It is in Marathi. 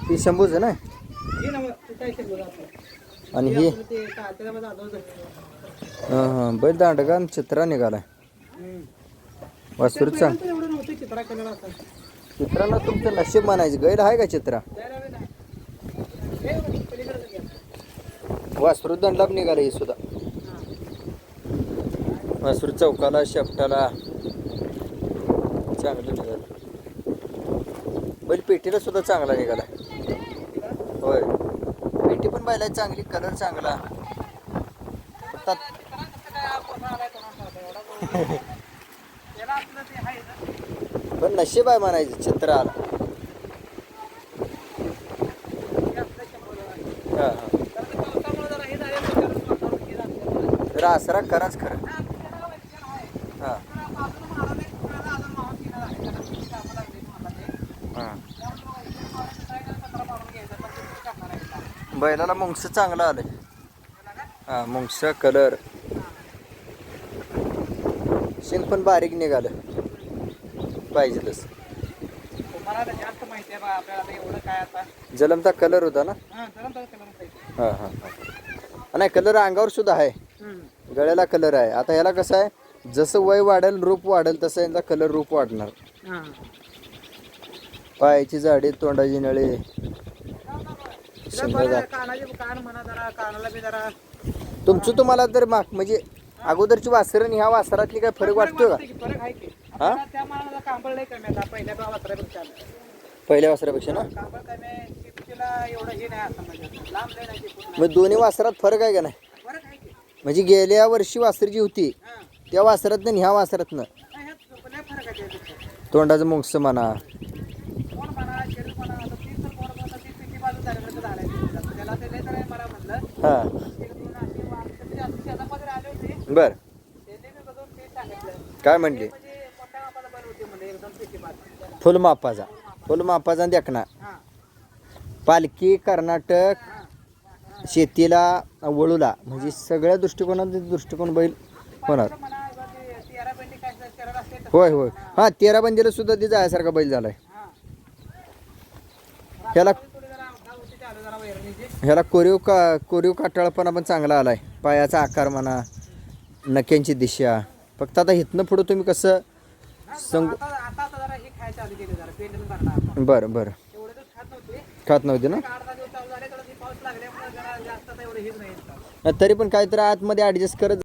ही शंभूच आहे ना आणि ही हां बैल दांडगा आणि चित्रा निघालाय वासरूचा चित्रांना तुमचं नशीब म्हणायचं गैर आहे का चित्रा वासरू दंडलाप निघाला ही सुद्धा वासरू चौकाला शेपटाला चांगलं निघालं बैल पेटीला सुद्धा चांगला निघाला होय पेटी पण बैलाची चांगली कलर चांगला पण नशीब आहे म्हणायचं चित्र आला हां हां आसरा खराच खरं हां हां बैलाला मुंगस चांगलं आलंय हां मुंगस कलर शेंग पण बारीक निघालं पाहिजे तसं जलमता कलर होता ना हां हां नाही कलर अंगावर सुद्धा आहे गळ्याला कलर आहे आता ह्याला कसं आहे जसं वय वाढेल रूप वाढेल तसं यांचा कलर रूप वाढणार पायाची जाडी तोंडाची नळी तुमचं तुम्हाला तर म्हणजे अगोदरची वासर आणि ह्या वासरातली काय फरक वाटतोय का हा पहिल्या वासरापेक्षा ना मग दोन्ही वासरात फरक आहे का नाही म्हणजे गेल्या वर्षी वासर जी होती त्या वासरात आणि ह्या वासरातनं तोंडाचं मुंगस म्हणा हा बर काय म्हणले फुलमापाचा देखना पालखी कर्नाटक शेतीला वळूला म्हणजे सगळ्या दृष्टिकोन बैल होणार होय होय हां 13 बंदीला सुद्धा ते जायसारखा बैल झालाय ह्याला कोरीव काटाळपणा पण चांगला आलाय पायाचा आकार म्हणा नक्यांची दिशा फक्त आता इथनं पुढं तुम्ही कसं बरं बरं खात नव्हते ना तरी पण काहीतरी आतमध्ये ॲडजस्ट करत